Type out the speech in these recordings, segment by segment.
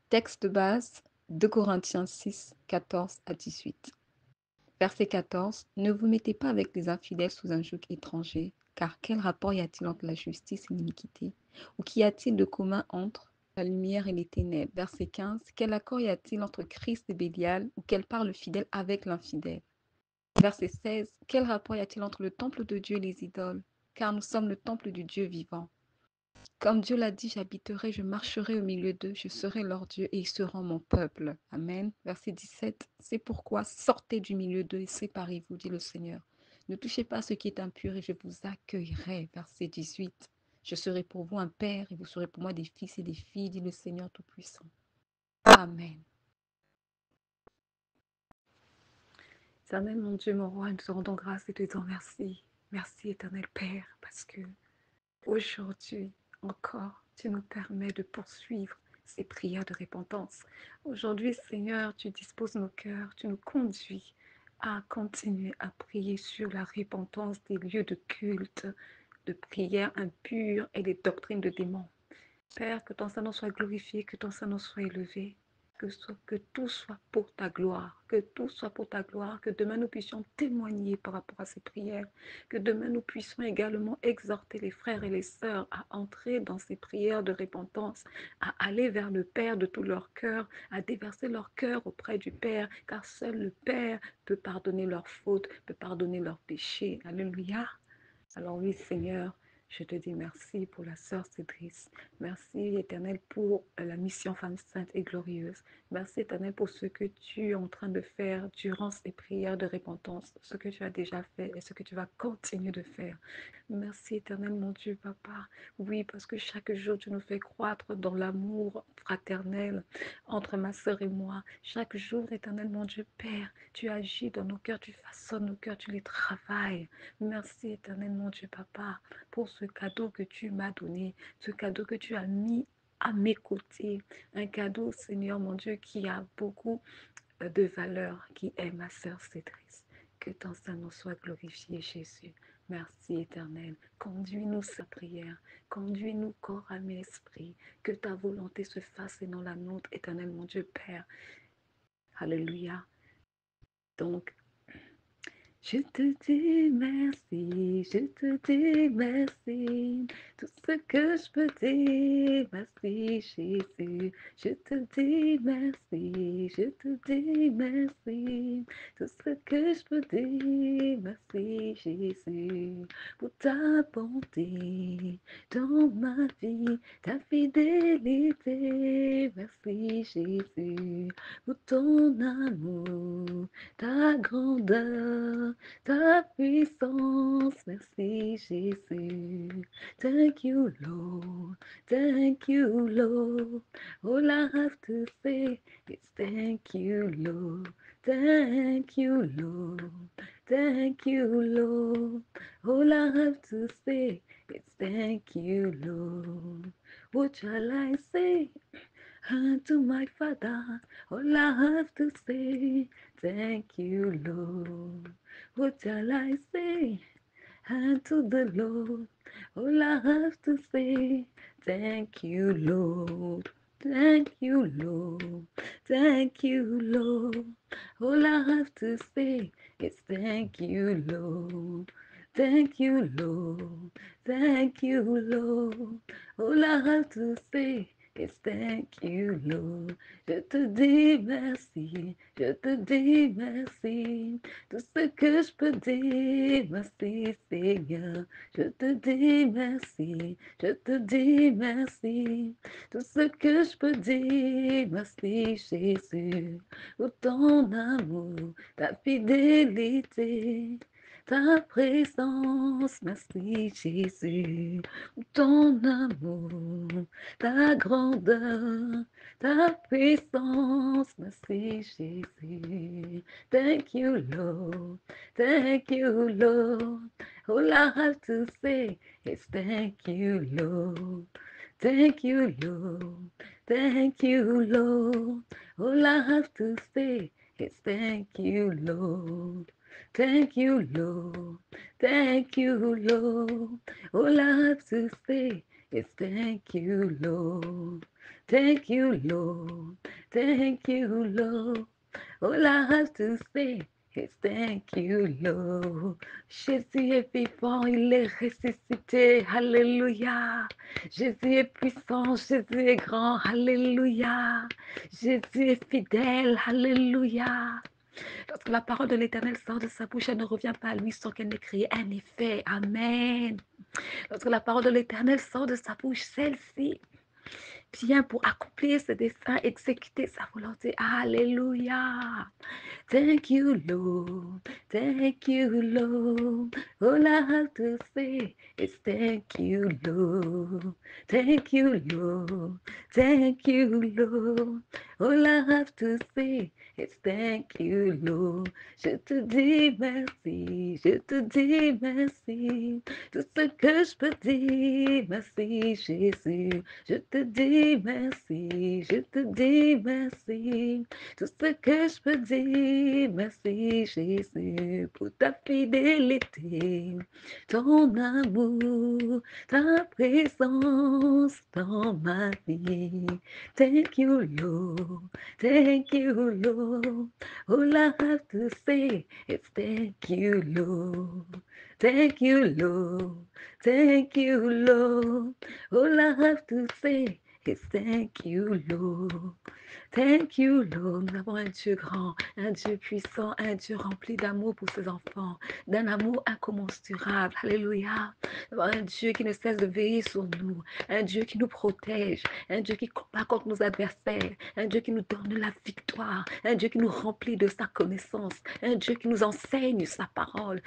Texte de base, 2 Corinthiens 6, 14 à 18. Verset 14. Ne vous mettez pas avec les infidèles sous un joug étranger, car quel rapport y a-t-il entre la justice et l'iniquité? Ou qu'y a-t-il de commun entre la lumière et les ténèbres? Verset 15. Quel accord y a-t-il entre Christ et Bélial, ou quelle part le fidèle avec l'infidèle? Verset 16. Quel rapport y a-t-il entre le temple de Dieu et les idoles? Car nous sommes le temple du Dieu vivant. Comme Dieu l'a dit, j'habiterai, je marcherai au milieu d'eux, je serai leur Dieu et ils seront mon peuple. Amen. Verset 17. C'est pourquoi sortez du milieu d'eux et séparez-vous, dit le Seigneur. Ne touchez pas à ce qui est impur et je vous accueillerai. Verset 18. Je serai pour vous un père et vous serez pour moi des fils et des filles, dit le Seigneur Tout-Puissant. Amen. Éternel, mon Dieu, mon roi, nous te rendons grâce et te disons merci. Merci, éternel Père, parce que aujourd'hui encore, tu nous permets de poursuivre ces prières de repentance. Aujourd'hui, Seigneur, tu disposes nos cœurs, tu nous conduis à continuer à prier sur la repentance des lieux de culte, de prière impure et des doctrines de démons. Père, que ton Saint-Nom soit glorifié, que ton Saint-Nom soit élevé, que tout soit pour ta gloire, que tout soit pour ta gloire, que demain nous puissions témoigner par rapport à ces prières, que demain nous puissions également exhorter les frères et les sœurs à entrer dans ces prières de repentance, à aller vers le Père de tout leur cœur, à déverser leur cœur auprès du Père, car seul le Père peut pardonner leurs fautes, peut pardonner leurs péchés. Alléluia. Alors oui, Seigneur, je te dis merci pour la sœur Cédrice. Merci, Éternel, pour la mission Femme Sainte et Glorieuse. Merci, Éternel, pour ce que tu es en train de faire durant ces prières de repentance, ce que tu as déjà fait et ce que tu vas continuer de faire. Merci, Éternel, mon Dieu, Papa. Oui, parce que chaque jour, tu nous fais croître dans l'amour fraternel entre ma sœur et moi. Chaque jour, Éternel, mon Dieu, Père, tu agis dans nos cœurs, tu façonnes nos cœurs, tu les travailles. Merci, Éternel, mon Dieu, Papa, pour ce cadeau que tu m'as donné, ce cadeau que tu as mis à mes côtés. Un cadeau, Seigneur, mon Dieu, qui a beaucoup de valeur, qui est ma sœur Cédrice. Que ton Saint-Nom soit glorifié, Jésus. Merci, Éternel. Conduis-nous sa prière. Conduis-nous corps, âme et esprit. Que ta volonté se fasse et non la nôtre, Éternel, mon Dieu, Père. Alléluia. Donc, je te dis merci, je te dis merci, tout ce que je peux dire, merci Jésus. Je te dis merci, je te dis merci, tout ce que je peux dire, merci Jésus. Pour ta bonté dans ma vie, ta fidélité, merci Jésus. Pour ton amour, ta grandeur, ta puissance, merci Jésus. Thank you, Lord. Thank you, Lord. All I have to say is thank you, Lord. Thank you, Lord. Thank you, Lord. All I have to say is thank you, Lord. What shall I say unto my Father? All I have to say, thank you, Lord. What shall I say unto the Lord? All I have to say, thank you, Lord. Thank you, Lord. Thank you, Lord. All I have to say is thank you, Lord. Thank you, Lord. Thank you, Lord. All I have to say is thank you, Lord. Je te dis merci, je te dis merci. Tout ce que je peux dire, merci Seigneur. Je te dis merci, je te dis merci. Tout ce que je peux dire, merci Jésus. Pour ton amour, ta fidélité, ta présence, merci Jésus. Pour ton amour, ta grandeur, ta puissance, merci Jésus. Thank you, Lord. Thank you, Lord. All I have to say is thank you, Lord. Thank you, Lord. Thank you, Lord. All I have to say is thank you, Lord. Thank you, Lord. Thank you, Lord. All I have to say is thank you, Lord. Thank you, Lord. Thank you, Lord. All I have to say is thank you, Lord. Jésus est vivant, il est ressuscité. Alléluia. Jésus est puissant, Jésus est grand. Alléluia. Jésus est fidèle. Alléluia. Lorsque la parole de l'Éternel sort de sa bouche, elle ne revient pas à lui sans qu'elle n'ait créé un effet. Amen. Lorsque la parole de l'Éternel sort de sa bouche, celle-ci vient pour accomplir ses desseins, exécuter sa volonté. Alléluia. Thank you, Lord. Thank you, Lord. All I have to say is thank you, Lord. Thank you, Lord. Thank you, Lord. All I have to say is thank you, Lord. Je te dis merci, je te dis merci. Tout ce que je peux dire, merci Jésus. Je te dis merci, je te dis merci. Tout ce que je peux dire, merci Jésus pour ta fidélité, ton amour, ta présence dans ma vie. Thank you, Lord. Thank you, Lord. All I have to say is thank you, Lord. Thank you, Lord. Thank you, Lord. All I have to say is thank you, Lord. Thank you, Lord. Nous avons un Dieu grand, un Dieu puissant, un Dieu rempli d'amour pour ses enfants, d'un amour incommensurable. Alléluia. Nous avons un Dieu qui ne cesse de veiller sur nous, un Dieu qui nous protège, un Dieu qui combat contre nos adversaires, un Dieu qui nous donne la victoire, un Dieu qui nous remplit de sa connaissance, un Dieu qui nous enseigne sa parole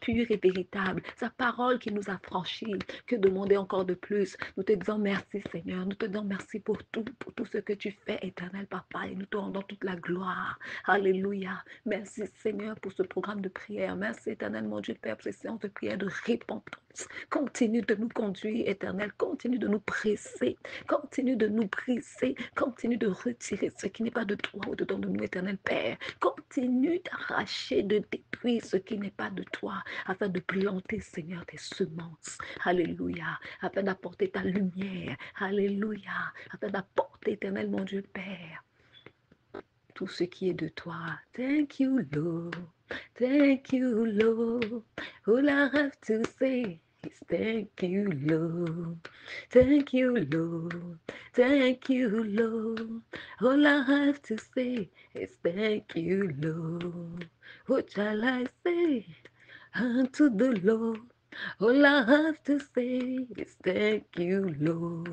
pure et véritable, sa parole qui nous a franchis. Que demander encore de plus? Nous te disons merci, Seigneur. Nous te disons merci pour tout ce que tu fais, éternel Papa, et nous te rendons toute la gloire. Alléluia. Merci, Seigneur, pour ce programme de prière. Merci, éternel, mon Dieu, Père, pour ces séances de prière de repentance. Continue de nous conduire, éternel. Continue de nous presser. Continue de nous briser. Continue de retirer ce qui n'est pas de toi au-dedans de nous, éternel Père. Continue d'arracher, de détruire ce qui n'est pas de toi, afin de planter, Seigneur, tes semences. Alléluia. Afin d'apporter ta lumière. Alléluia. Afin d'apporter, éternel, mon Dieu Père, tout ce qui est de toi. Thank you, Lord. Thank you, Lord. All I have to say is thank you, Lord. Thank you, Lord. Thank you, Lord. All I have to say is thank you, Lord. What shall I say unto the Lord? All I have to say is thank you, Lord.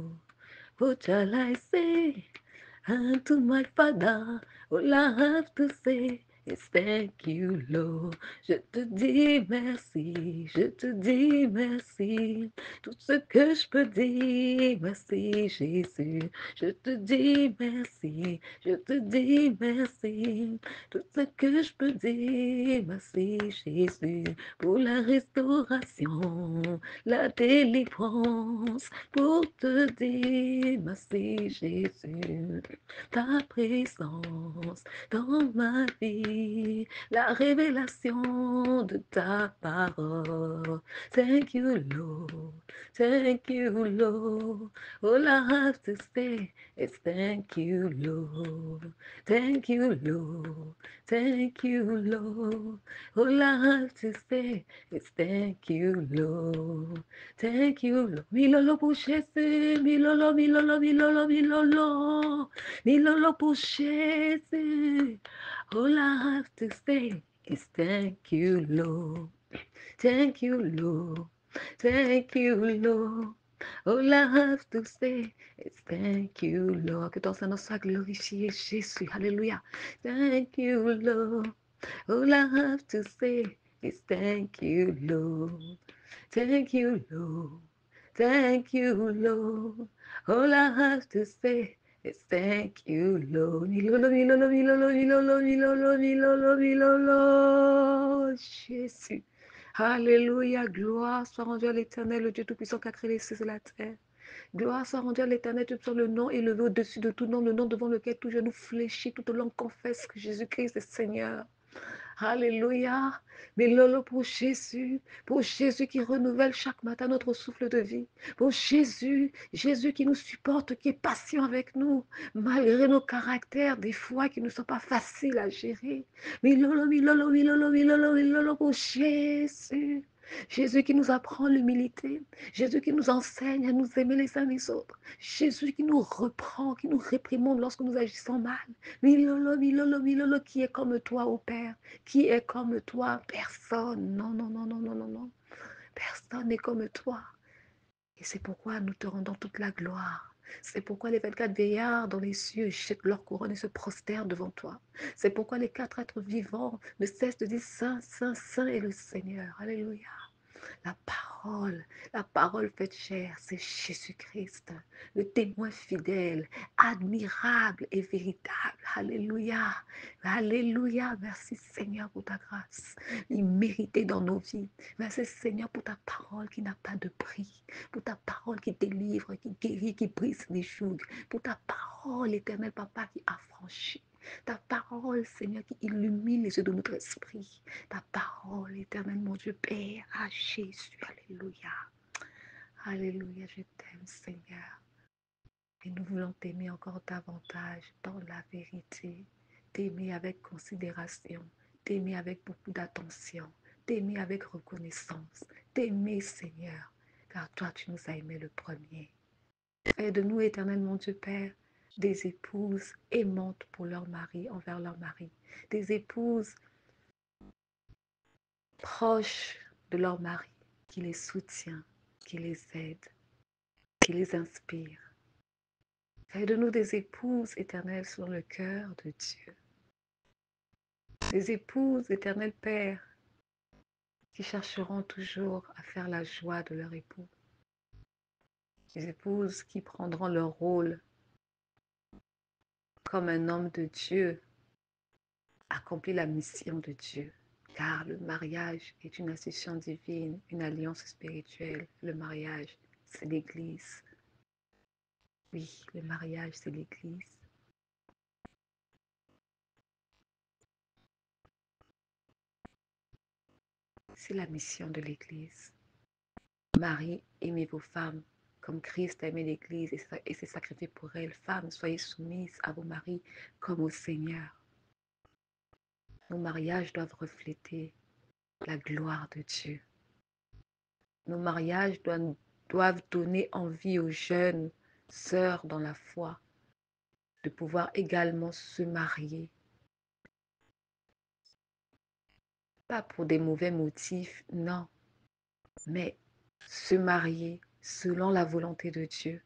What shall I say unto my Father? All I have to say is thank you, Lord. Je te dis merci, je te dis merci. Tout ce que je peux dire, merci Jésus. Je te dis merci, je te dis merci. Tout ce que je peux dire, merci Jésus. Pour la restauration, la délivrance, pour te dire merci Jésus. Ta présence dans ma vie, la révélation de ta parole. Thank you, Lord. Thank you, Lord. All I have to say is thank you, Lord. Thank you, Lord. Thank you, Lord. All I have to say is thank you, Lord. Thank you, Lord. Milolo pour Jésus, milolo, milolo, milolo, milolo. Milolo pour Jésus. All I have to say is thank you, Lord. Thank you, Lord. Thank you, Lord. All I have to say is thank you, Lord. Que ton Saint-Nom soit glorifié, Jésus. Alléluia. Thank you, Lord. All I have to say is thank you, Lord. Thank you, Lord. Thank you, Lord. All I have to say is thank you, Lord. Milolo, milolo, milolo, milolo, milolo, milolo, milolo. Jésus. Alléluia. Gloire soit rendue à l'Éternel, le Dieu Tout-Puissant qui a créé les cieux et la terre. Gloire soit rendue à l'Éternel, Tout-Puissant, le nom élevé au-dessus de tout nom, le nom devant lequel tout genou fléchit, toute langue confesse que Jésus-Christ est Seigneur. Alléluia. Pour Jésus qui renouvelle chaque matin notre souffle de vie. Pour Jésus, Jésus qui nous supporte, qui est patient avec nous, malgré nos caractères, des fois qui ne sont pas faciles à gérer. Pour Jésus. Jésus qui nous apprend l'humilité. Jésus qui nous enseigne à nous aimer les uns les autres. Jésus qui nous reprend, qui nous réprimande lorsque nous agissons mal. Milolo, qui est comme toi, ô Père? Qui est comme toi? Personne. Non, non, non, non, non, non, non. Personne n'est comme toi. Et c'est pourquoi nous te rendons toute la gloire. C'est pourquoi les 24 vieillards dans les cieux jettent leur couronne et se prosternent devant toi. C'est pourquoi les 4 êtres vivants ne cessent de dire Saint, Saint, Saint est le Seigneur. Alléluia. La parole faite chair, c'est Jésus-Christ, le témoin fidèle, admirable et véritable. Alléluia. Alléluia. Merci Seigneur pour ta grâce, imméritée dans nos vies. Merci Seigneur pour ta parole qui n'a pas de prix, pour ta parole qui délivre, qui guérit, qui brise les jougs, pour ta parole, éternel Papa, qui affranchit. Ta parole, Seigneur, qui illumine les yeux de notre esprit. Ta parole, éternel, mon Dieu, Père, à Jésus. Alléluia. Alléluia, je t'aime, Seigneur. Et nous voulons t'aimer encore davantage dans la vérité. T'aimer avec considération. T'aimer avec beaucoup d'attention. T'aimer avec reconnaissance. T'aimer, Seigneur, car toi, tu nous as aimés le premier. Fais de nous, éternel, mon Dieu, Père, des épouses aimantes pour leur mari, envers leur mari. Des épouses proches de leur mari, qui les soutient, qui les aide, qui les inspire. Fais de nous des épouses éternelles selon le cœur de Dieu. Des épouses, éternel Père, qui chercheront toujours à faire la joie de leur époux. Des épouses qui prendront leur rôle comme un homme de Dieu, accomplir la mission de Dieu. Car le mariage est une institution divine, une alliance spirituelle. Le mariage, c'est l'Église. Oui, le mariage, c'est l'Église. C'est la mission de l'Église. Marie, aimez vos femmes comme Christ a aimé l'Église et s'est sacrifié pour elle. Femmes, soyez soumises à vos maris comme au Seigneur. Nos mariages doivent refléter la gloire de Dieu. Nos mariages doivent donner envie aux jeunes sœurs dans la foi de pouvoir également se marier. Pas pour des mauvais motifs, non, mais se marier selon la volonté de Dieu,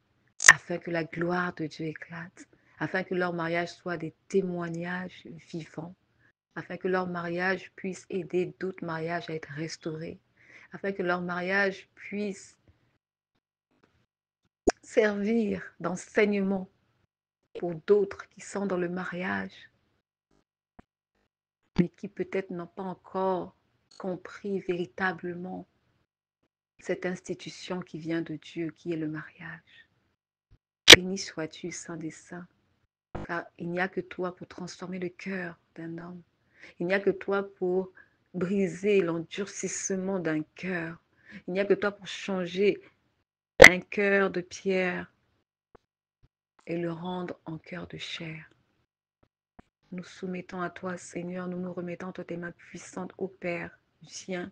afin que la gloire de Dieu éclate, afin que leur mariage soit des témoignages vivants, afin que leur mariage puisse aider d'autres mariages à être restaurés, afin que leur mariage puisse servir d'enseignement pour d'autres qui sont dans le mariage, mais qui peut-être n'ont pas encore compris véritablement cette institution qui vient de Dieu, qui est le mariage. Béni sois-tu, Saint des Saints, car il n'y a que toi pour transformer le cœur d'un homme. Il n'y a que toi pour briser l'endurcissement d'un cœur. Il n'y a que toi pour changer un cœur de pierre et le rendre en cœur de chair. Nous soumettons à toi, Seigneur, nous nous remettons entre tes mains puissantes, ô Père. Viens,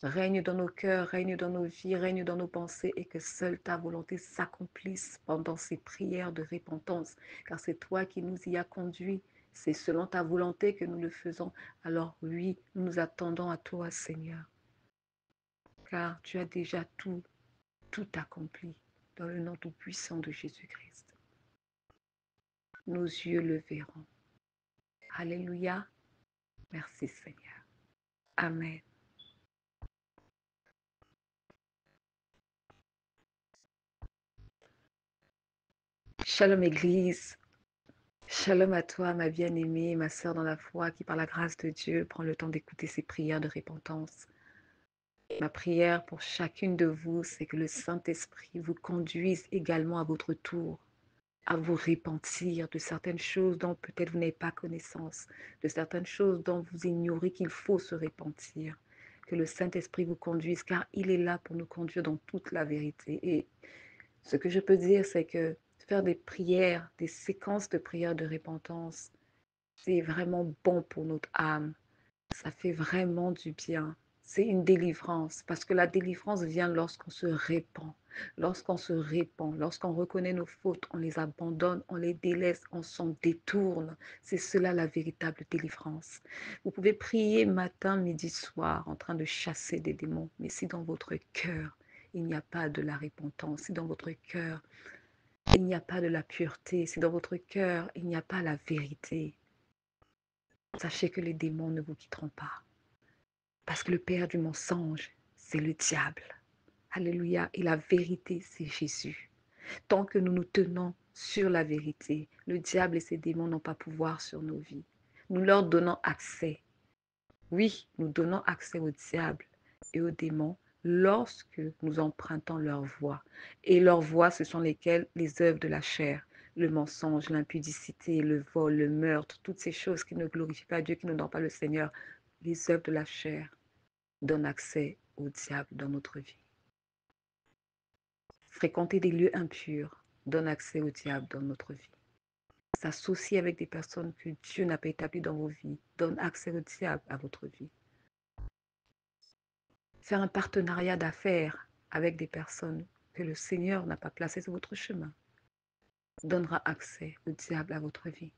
règne dans nos cœurs, règne dans nos vies, règne dans nos pensées et que seule ta volonté s'accomplisse pendant ces prières de repentance, car c'est toi qui nous y as conduits. C'est selon ta volonté que nous le faisons. Alors oui, nous nous attendons à toi, Seigneur, car tu as déjà tout accompli dans le nom tout-puissant de Jésus-Christ. Nos yeux le verront. Alléluia. Merci, Seigneur. Amen. Shalom Église, shalom à toi ma bien-aimée, ma sœur dans la foi qui par la grâce de Dieu prend le temps d'écouter ces prières de repentance. Ma prière pour chacune de vous, c'est que le Saint-Esprit vous conduise également à votre tour à vous repentir de certaines choses dont peut-être vous n'avez pas connaissance, de certaines choses dont vous ignorez qu'il faut se repentir. Que le Saint-Esprit vous conduise, car il est là pour nous conduire dans toute la vérité. Et ce que je peux dire, c'est que faire des prières, des séquences de prières de repentance, c'est vraiment bon pour notre âme. Ça fait vraiment du bien. C'est une délivrance parce que la délivrance vient lorsqu'on se répand, lorsqu'on reconnaît nos fautes, on les abandonne, on les délaisse, on s'en détourne. C'est cela la véritable délivrance. Vous pouvez prier matin, midi, soir en train de chasser des démons, mais si dans votre cœur, il n'y a pas de la repentance, si dans votre cœur, il n'y a pas de la pureté, si dans votre cœur, il n'y a pas la vérité, sachez que les démons ne vous quitteront pas. Parce que le père du mensonge, c'est le diable. Alléluia. Et la vérité, c'est Jésus. Tant que nous nous tenons sur la vérité, le diable et ses démons n'ont pas pouvoir sur nos vies. Nous leur donnons accès. Oui, nous donnons accès au diable et aux démons lorsque nous empruntons leur voie. Et leurs voies, ce sont lesquelles? Les œuvres de la chair, le mensonge, l'impudicité, le vol, le meurtre, toutes ces choses qui ne glorifient pas Dieu, qui ne donnent pas le Seigneur. Les œuvres de la chair donne accès au diable dans notre vie. Fréquenter des lieux impurs donne accès au diable dans notre vie. S'associer avec des personnes que Dieu n'a pas établies dans vos vies donne accès au diable à votre vie. Faire un partenariat d'affaires avec des personnes que le Seigneur n'a pas placées sur votre chemin donnera accès au diable à votre vie.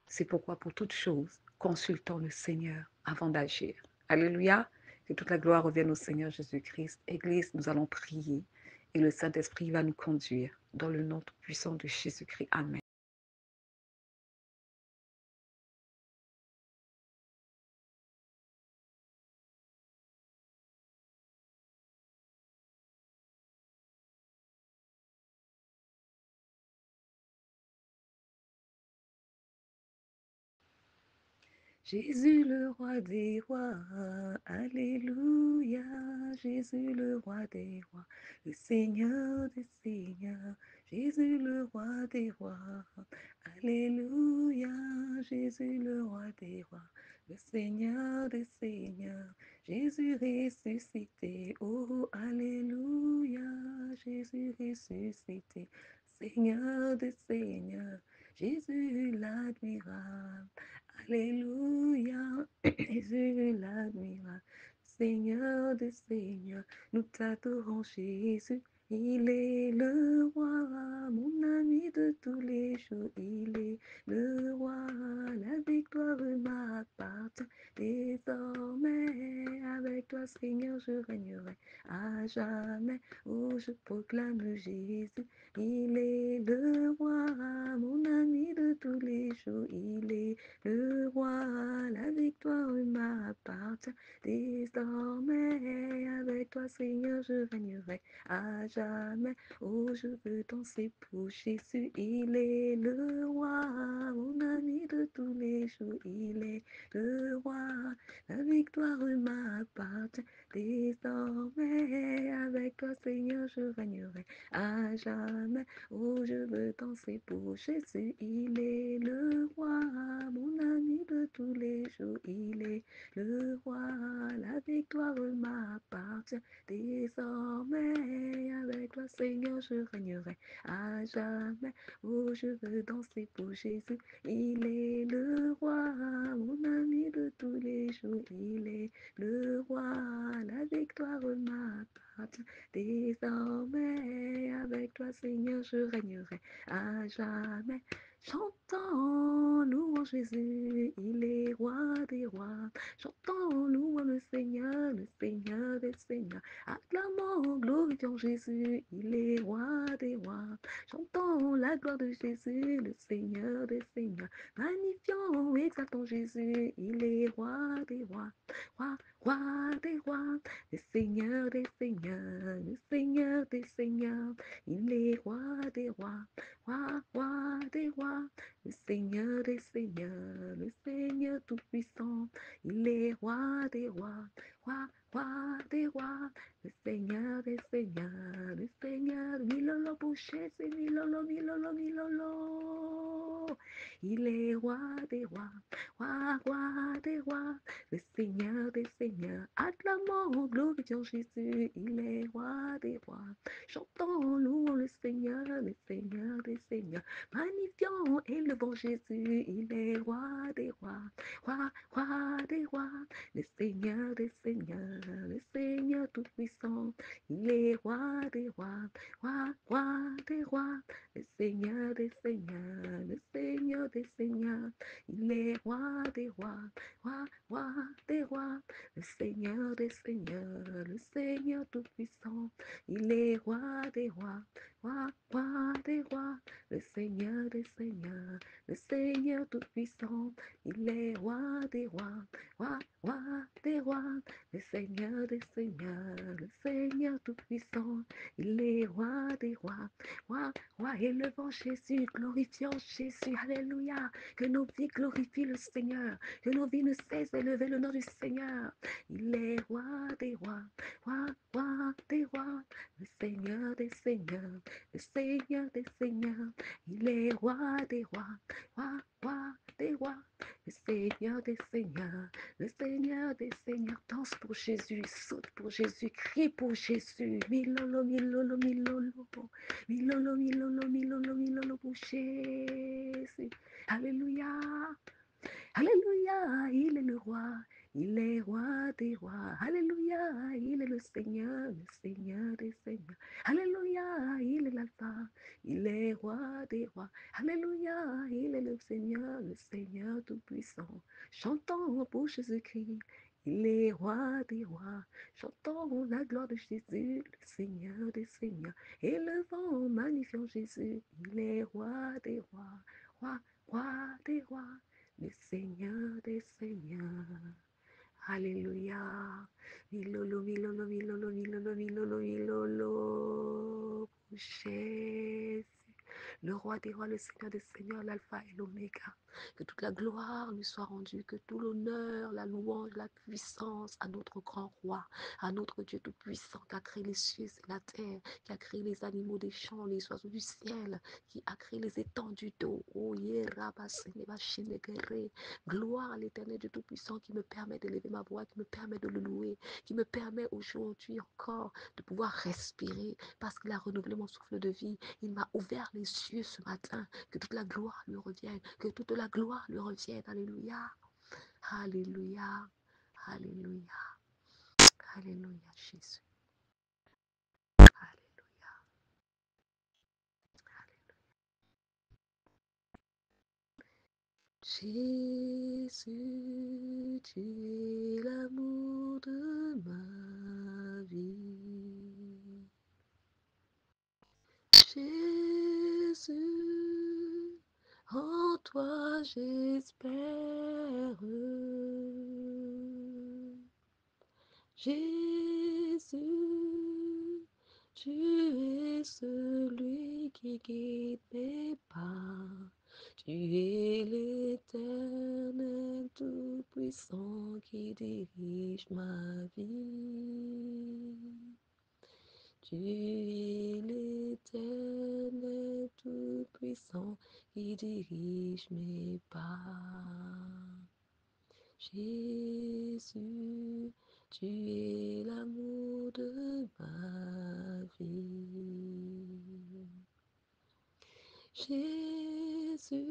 C'est pourquoi, pour toute chose, consultons le Seigneur avant d'agir. Alléluia. Que toute la gloire revienne au Seigneur Jésus-Christ. Église, nous allons prier et le Saint-Esprit va nous conduire dans le nom puissant de Jésus-Christ. Amen. Jésus le roi des rois, Alléluia. Jésus le roi des rois, le Seigneur des seigneurs. Jésus le roi des rois, Alléluia. Jésus le roi des rois, le Seigneur des seigneurs. Jésus ressuscité, oh Alléluia. Jésus ressuscité, Seigneur des seigneurs. Jésus l'admirable. Alléluia, Jésus l'admirable, Seigneur des seigneurs, nous t'adorons Jésus, il est le roi, mon ami de tous les jours, il est le roi, la victoire m'appartient, désormais avec toi Seigneur je régnerai à jamais, oh je proclame Jésus, il est le roi, mon ami de tous les jours, il est le roi, la victoire m'appartient. Désormais, avec toi, Seigneur, je régnerai à jamais. Oh, je veux danser pour Jésus. Il est le roi, mon ami de tous les jours. Il est le roi, la victoire m'appartient. Désormais, avec toi, Seigneur, je régnerai à jamais. Oh, je veux danser pour Jésus. Il est le roi, mon ami de tous les jours. Il est le roi, la victoire m'appartient. Désormais, avec toi, Seigneur, je régnerai à jamais. Oh, je veux danser pour Jésus. Il est le roi, mon ami de tous les jours. Il est le roi, la victoire m'appartient. Désormais, avec toi, Seigneur, je régnerai à jamais. Chantons, louons Jésus, il est roi des rois. Chantons, louons le Seigneur des seigneurs. Acclamons, glorifions Jésus, il est roi des rois. Chantons la gloire de Jésus, le Seigneur des seigneurs. Magnifions, exaltons Jésus, il est roi des rois. Roi, roi des rois, le Seigneur des seigneurs, le Seigneur des seigneurs. Il est roi des rois, roi, roi des rois, le Seigneur des seigneurs, Seigneur tout-puissant, il est roi des rois, roi, roi des rois, le Seigneur des seigneurs, le Seigneur, milolo boucher, c'est milolo, milolo, milolo. Il est roi des rois, roi, roi des rois, le Seigneur des seigneurs. Acclamons, glorifions Jésus, il est roi des rois. Chantons, louons le Seigneur des seigneurs. Magnifions, élevons Jésus, il est roi des rois, roi, roi des rois, le Seigneur des seigneurs, le Seigneur tout-puissant. Il est roi des rois, roi, roi des rois, le Seigneur des seigneurs, le Seigneur des seigneurs. Il est roi des rois, roi, roi des rois, le Seigneur des seigneurs, le Seigneur tout-puissant. Il est roi des rois, roi, roi des rois, le Seigneur des seigneurs, le Seigneur tout-puissant. Il est roi des rois, roi, roi des rois, le Seigneur des seigneurs, le Seigneur tout-puissant. Il est roi des rois, roi, roi, élevons Jésus, glorifions Jésus, alléluia. Que nos vies glorifient le Seigneur, que nos vies ne cessent d'élever le nom du Seigneur. Il est roi des rois, roi, roi des rois, le Seigneur des seigneurs, le Seigneur des seigneurs. Il est roi des rois, roi, roi des rois, le Seigneur des seigneurs, le Seigneur des seigneurs. Danse pour Jésus, saute pour Jésus, crie pour Jésus. Milolo, milolo, milolo, milolo, milolo, milolo, milolo pour Jésus. Alléluia. Alléluia, il est le roi, il est roi des rois. Alléluia, il est le Seigneur des seigneurs. Alléluia, il est l'alpha, il est roi des rois. Alléluia, il est le Seigneur tout-puissant. Chantons pour Jésus-Christ, il est roi des rois. Chantons la gloire de Jésus, le Seigneur des seigneurs. Élevons, magnifions Jésus, il est roi des rois, roi, roi des rois, le Seigneur des seigneurs. Alléluia. Milolo, milolo, milolo, milolo, milolo, milolo. Jésus. Le roi des rois, le Seigneur des seigneurs, l'alpha et l'oméga. Que toute la gloire lui soit rendue, que tout l'honneur, la louange, la puissance à notre grand roi, à notre Dieu tout-puissant qui a créé les cieux et la terre, qui a créé les animaux des champs, les oiseaux du ciel, qui a créé les étendues d'eau. Oh, gloire à l'éternel Dieu tout-puissant qui me permet d'élever ma voix, qui me permet de le louer, qui me permet aujourd'hui encore de pouvoir respirer parce qu'il a renouvelé mon souffle de vie. Il m'a ouvert les yeux ce matin. Que toute la gloire lui revienne. Que toute la gloire lui revienne. Alléluia. Alléluia. Alléluia. Alléluia, Jésus. Alléluia. Jésus, tu es l'amour de ma vie. Jésus, en toi j'espère. Jésus, tu es celui qui guide mes pas. Tu es l'Éternel tout-puissant qui dirige ma vie. Tu es l'Éternel tout-puissant qui dirige mes pas. Jésus, tu es l'amour de ma vie. Jésus,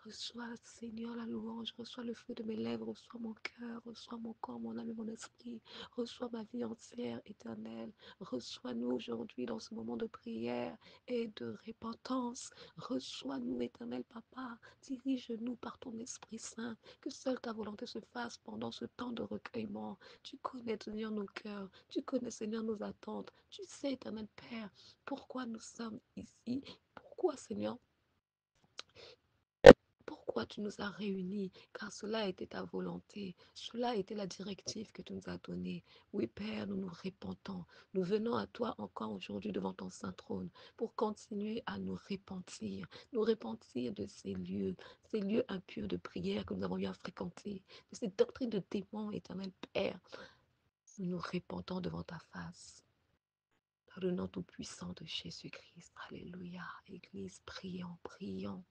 reçois, Seigneur, la louange, reçois le fruit de mes lèvres, reçois mon cœur, reçois mon corps, mon âme et mon esprit, reçois ma vie entière, éternelle. Reçois-nous aujourd'hui dans ce moment de prière et de repentance. Reçois-nous, éternel Papa. Dirige-nous par ton Esprit Saint. Que seule ta volonté se fasse pendant ce temps de recueillement. Tu connais, Seigneur, nos cœurs. Tu connais, Seigneur, nos attentes. Tu sais, éternel Père, pourquoi nous sommes ici. Pourquoi, Seigneur, pourquoi tu nous as réunis, car cela a été ta volonté, cela a été la directive que tu nous as donnée. Oui, Père, nous nous répentons. Nous venons à toi encore aujourd'hui devant ton saint trône pour continuer à nous repentir de ces lieux impurs de prière que nous avons eu à fréquenter, de ces doctrines de démons, éternel Père. Nous nous répentons devant ta face. Par le nom tout-puissant de Jésus-Christ. Alléluia. Église, prions, prions.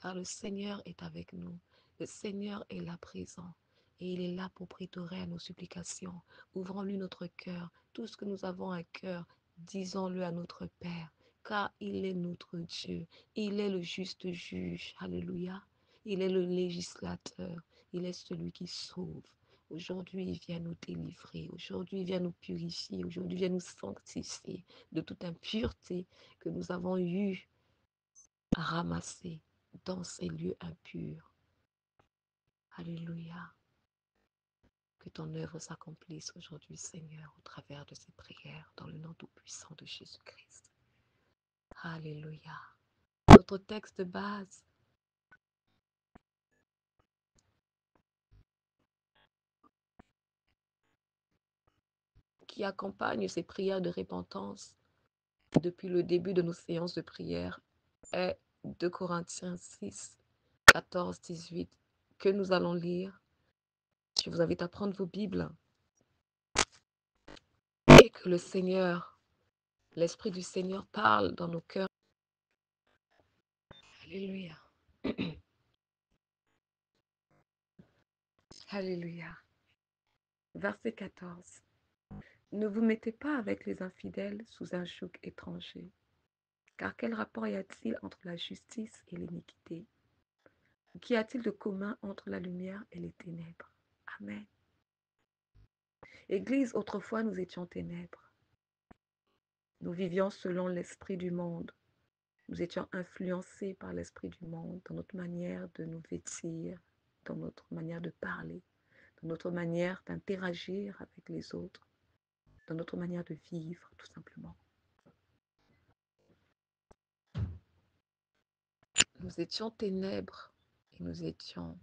Car le Seigneur est avec nous. Le Seigneur est là présent. Et il est là pour prétorer à nos supplications. Ouvrons-lui notre cœur. Tout ce que nous avons à cœur, disons-le à notre Père. Car il est notre Dieu. Il est le juste juge. Alléluia. Il est le législateur. Il est celui qui sauve. Aujourd'hui, il vient nous délivrer. Aujourd'hui, il vient nous purifier. Aujourd'hui, il vient nous sanctifier de toute impureté que nous avons eu à ramasser dans ces lieux impurs. Alléluia. Que ton œuvre s'accomplisse aujourd'hui, Seigneur, au travers de ces prières, dans le nom tout-puissant de Jésus-Christ. Alléluia. Notre texte de base qui accompagne ces prières de repentance depuis le début de nos séances de prière est 2 Corinthiens 6, 14, 18, que nous allons lire. Je vous invite à prendre vos Bibles et que le Seigneur, l'Esprit du Seigneur parle dans nos cœurs. Alléluia. Alléluia. Verset 14. Ne vous mettez pas avec les infidèles sous un joug étranger, car quel rapport y a-t-il entre la justice et l'iniquité? Qu'y a-t-il de commun entre la lumière et les ténèbres? Amen. Église, autrefois nous étions ténèbres. Nous vivions selon l'esprit du monde. Nous étions influencés par l'esprit du monde dans notre manière de nous vêtir, dans notre manière de parler, dans notre manière d'interagir avec les autres, dans notre manière de vivre, tout simplement. Nous étions ténèbres et nous étions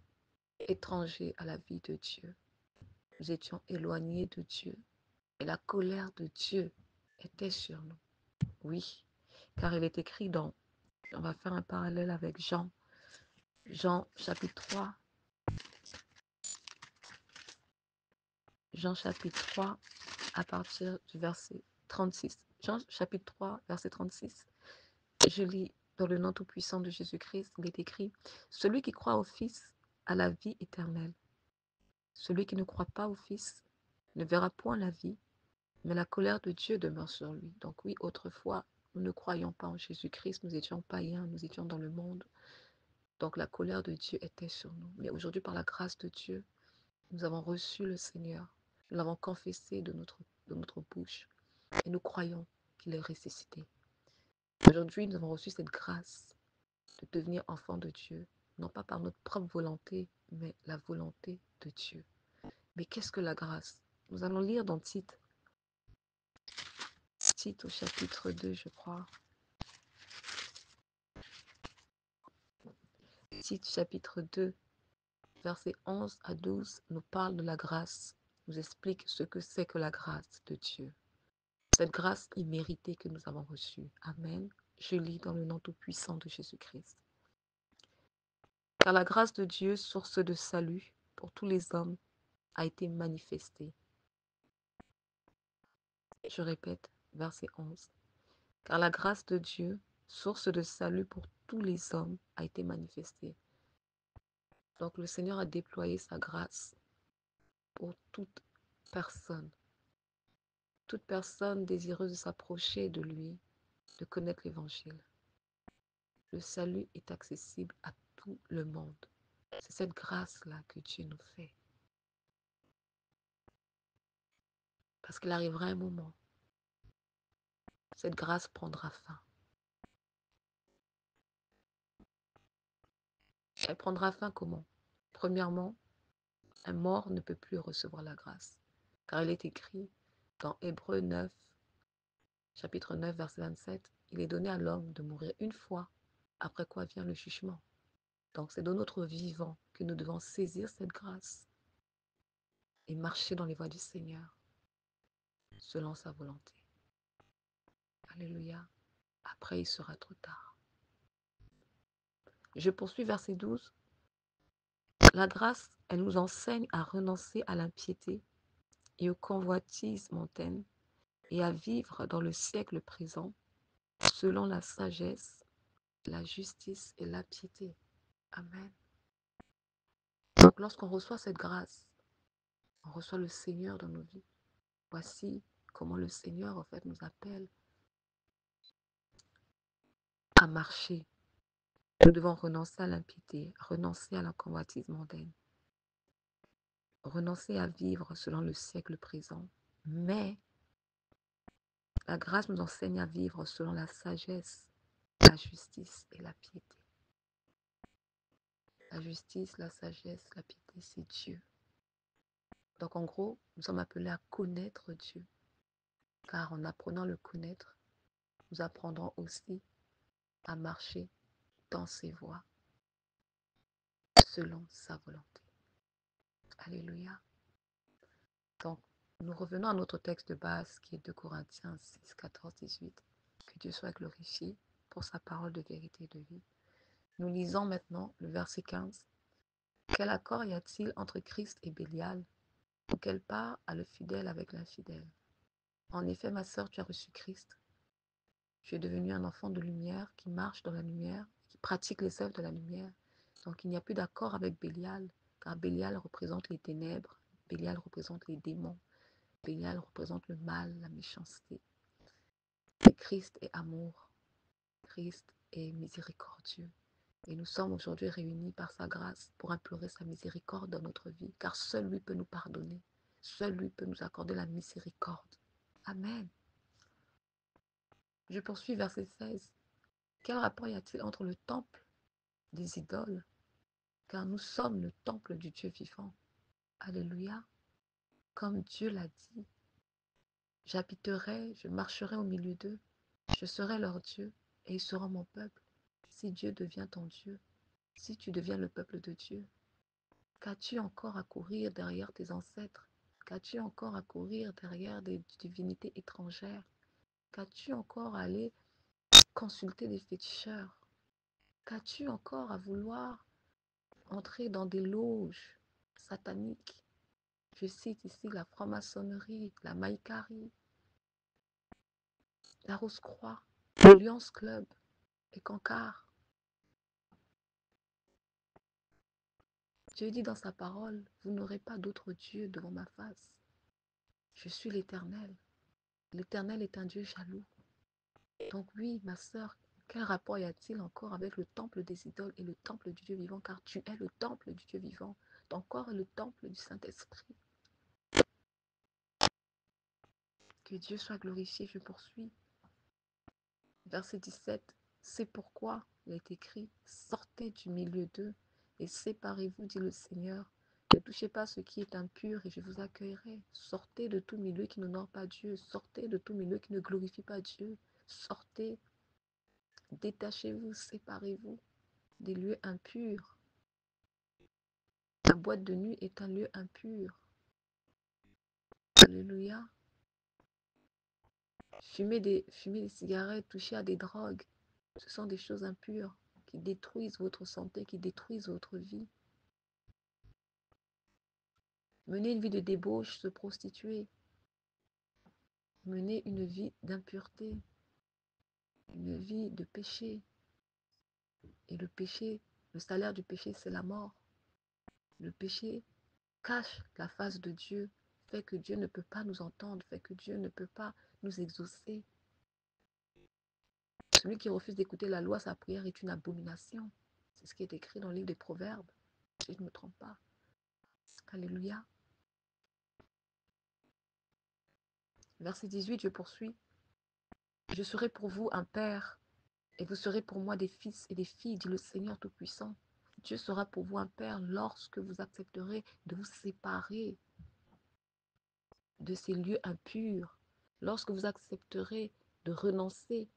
étrangers à la vie de Dieu. Nous étions éloignés de Dieu et la colère de Dieu était sur nous. Oui, car il est écrit dans, on va faire un parallèle avec Jean chapitre 3, Jean chapitre 3 à partir du verset 36. Jean chapitre 3, verset 36. Je lis dans le nom tout-puissant de Jésus-Christ, il est écrit, celui qui croit au Fils a la vie éternelle. Celui qui ne croit pas au Fils ne verra point la vie, mais la colère de Dieu demeure sur lui. Donc oui, autrefois, nous ne croyions pas en Jésus-Christ, nous étions païens, nous étions dans le monde. Donc la colère de Dieu était sur nous. Mais aujourd'hui, par la grâce de Dieu, nous avons reçu le Seigneur. Nous l'avons confessé de notre bouche. Et nous croyons qu'il est ressuscité. Aujourd'hui, nous avons reçu cette grâce de devenir enfants de Dieu, non pas par notre propre volonté, mais la volonté de Dieu. Mais qu'est-ce que la grâce? Nous allons lire dans Tite au chapitre 2, je crois. Tite chapitre 2, versets 11 à 12, nous parle de la grâce, nous explique ce que c'est que la grâce de Dieu. Cette grâce imméritée que nous avons reçue. Amen. Je lis dans le nom tout-puissant de Jésus-Christ. Car la grâce de Dieu, source de salut pour tous les hommes, a été manifestée. Je répète, verset 11. Car la grâce de Dieu, source de salut pour tous les hommes, a été manifestée. Donc le Seigneur a déployé sa grâce pour toute personne désireuse de s'approcher de lui, de connaître l'Évangile. Le salut est accessible à tout le monde. C'est cette grâce-là que Dieu nous fait. Parce qu'il arrivera un moment, cette grâce prendra fin. Elle prendra fin comment? Premièrement, un mort ne peut plus recevoir la grâce. Car il est écrit dans Hébreux 9, chapitre 9, verset 27, il est donné à l'homme de mourir une fois, après quoi vient le jugement. Donc c'est dans notre vivant que nous devons saisir cette grâce et marcher dans les voies du Seigneur selon sa volonté. Alléluia. Après, il sera trop tard. Je poursuis verset 12. La grâce, elle nous enseigne à renoncer à l'impiété et aux convoitises mondaines et à vivre dans le siècle présent selon la sagesse, la justice et la piété. Amen. Donc lorsqu'on reçoit cette grâce, on reçoit le Seigneur dans nos vies. Voici comment le Seigneur en fait nous appelle à marcher. Nous devons renoncer à l'impiété, renoncer à la convoitise mondaine, renoncer à vivre selon le siècle présent. Mais la grâce nous enseigne à vivre selon la sagesse, la justice et la piété. La justice, la sagesse, la piété, c'est Dieu. Donc en gros, nous sommes appelés à connaître Dieu. Car en apprenant à le connaître, nous apprendrons aussi à marcher dans ses voies, selon sa volonté. Alléluia. Donc, nous revenons à notre texte de base qui est 2 Corinthiens 6, 14, 18. Que Dieu soit glorifié pour sa parole de vérité et de vie. Nous lisons maintenant le verset 15. Quel accord y a-t-il entre Christ et Bélial? Ou quelle part a le fidèle avec l'infidèle? En effet, ma sœur, tu as reçu Christ. Tu es devenu un enfant de lumière qui marche dans la lumière, qui pratique les œuvres de la lumière. Donc, il n'y a plus d'accord avec Bélial, car Bélial représente les ténèbres, Bélial représente les démons, Bélial représente le mal, la méchanceté. Et Christ est amour, Christ est miséricordieux. Et nous sommes aujourd'hui réunis par sa grâce pour implorer sa miséricorde dans notre vie, car seul lui peut nous pardonner, seul lui peut nous accorder la miséricorde. Amen. Je poursuis verset 16. Quel rapport y a-t-il entre le temple des idoles, car nous sommes le temple du Dieu vivant? Alléluia. Comme Dieu l'a dit, j'habiterai, je marcherai au milieu d'eux, je serai leur Dieu et ils seront mon peuple. Si Dieu devient ton Dieu, si tu deviens le peuple de Dieu, qu'as-tu encore à courir derrière tes ancêtres? Qu'as-tu encore à courir derrière des divinités étrangères? Qu'as-tu encore à aller consulter des féticheurs? Qu'as-tu encore à vouloir entrer dans des loges sataniques? Je cite ici la franc-maçonnerie, la maïcarie, la Rose-Croix, le Lions Club et Cancard. Dieu dit dans sa parole, vous n'aurez pas d'autre Dieu devant ma face. Je suis l'Éternel. L'Éternel est un Dieu jaloux. Donc oui, ma sœur, quel rapport y a-t-il encore avec le temple des idoles et le temple du Dieu vivant? Car tu es le temple du Dieu vivant. Ton corps est le temple du Saint-Esprit. Que Dieu soit glorifié, je poursuis. Verset 17. C'est pourquoi il est écrit, sortez du milieu d'eux et séparez-vous, dit le Seigneur. Ne touchez pas ce qui est impur et je vous accueillerai. Sortez de tout milieu qui n'honore pas Dieu. Sortez de tout milieu qui ne glorifie pas Dieu. Sortez, détachez-vous, séparez-vous des lieux impurs. La boîte de nuit est un lieu impur. Alléluia. Fumer des cigarettes, toucher à des drogues, ce sont des choses impures qui détruisent votre santé, qui détruisent votre vie. Mener une vie de débauche, se prostituer, mener une vie d'impureté, une vie de péché. Et le péché, le salaire du péché, c'est la mort. Le péché cache la face de Dieu, fait que Dieu ne peut pas nous entendre, fait que Dieu ne peut pas nous exaucer. Celui qui refuse d'écouter la loi, sa prière est une abomination. C'est ce qui est écrit dans le livre des Proverbes, si je ne me trompe pas. Alléluia. Verset 18, je poursuis. Je serai pour vous un père, et vous serez pour moi des fils et des filles, dit le Seigneur Tout-Puissant. Dieu sera pour vous un père lorsque vous accepterez de vous séparer de ces lieux impurs, lorsque vous accepterez de renoncer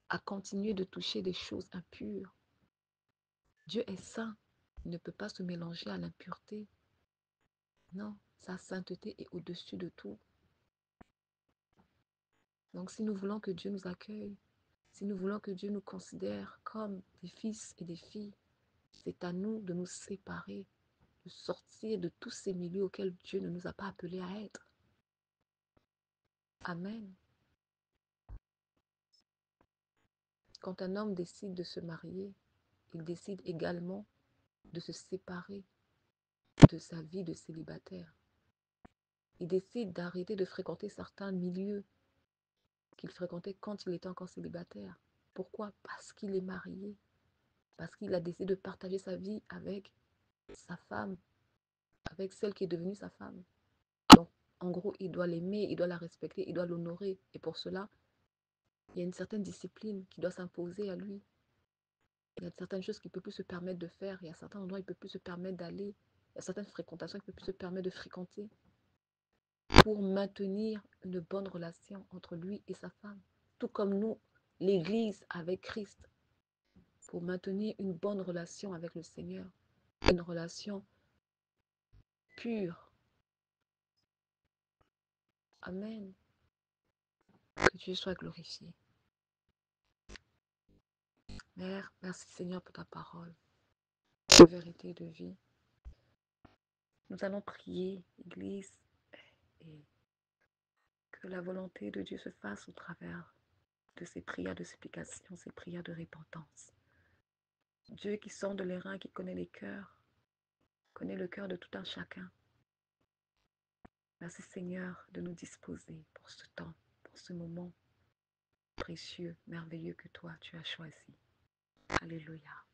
à continuer de toucher des choses impures. Dieu est saint. Il ne peut pas se mélanger à l'impureté. Non, sa sainteté est au-dessus de tout. Donc si nous voulons que Dieu nous accueille, si nous voulons que Dieu nous considère comme des fils et des filles, c'est à nous de nous séparer, de sortir de tous ces milieux auxquels Dieu ne nous a pas appelés à être. Amen. Quand un homme décide de se marier, il décide également de se séparer de sa vie de célibataire. Il décide d'arrêter de fréquenter certains milieux qu'il fréquentait quand il était encore célibataire. Pourquoi? Parce qu'il est marié, parce qu'il a décidé de partager sa vie avec sa femme, avec celle qui est devenue sa femme. Donc, en gros, il doit l'aimer, il doit la respecter, il doit l'honorer. Et pour cela, il y a une certaine discipline qui doit s'imposer à lui. Il y a certaines choses qu'il ne peut plus se permettre de faire. Il y a certains endroits où il ne peut plus se permettre d'aller. Il y a certaines fréquentations qu'il ne peut plus se permettre de fréquenter pour maintenir une bonne relation entre lui et sa femme. Tout comme nous, l'Église avec Christ, pour maintenir une bonne relation avec le Seigneur, une relation pure. Amen. Que Dieu soit glorifié. Mère, merci Seigneur pour ta parole, de vérité et de vie. Nous allons prier, Église, et que la volonté de Dieu se fasse au travers de ces prières de supplication, ces prières de repentance. Dieu qui sonde les reins, qui connaît les cœurs, connaît le cœur de tout un chacun. Merci Seigneur de nous disposer pour ce temps, pour ce moment précieux, merveilleux que toi tu as choisi. Alléluia.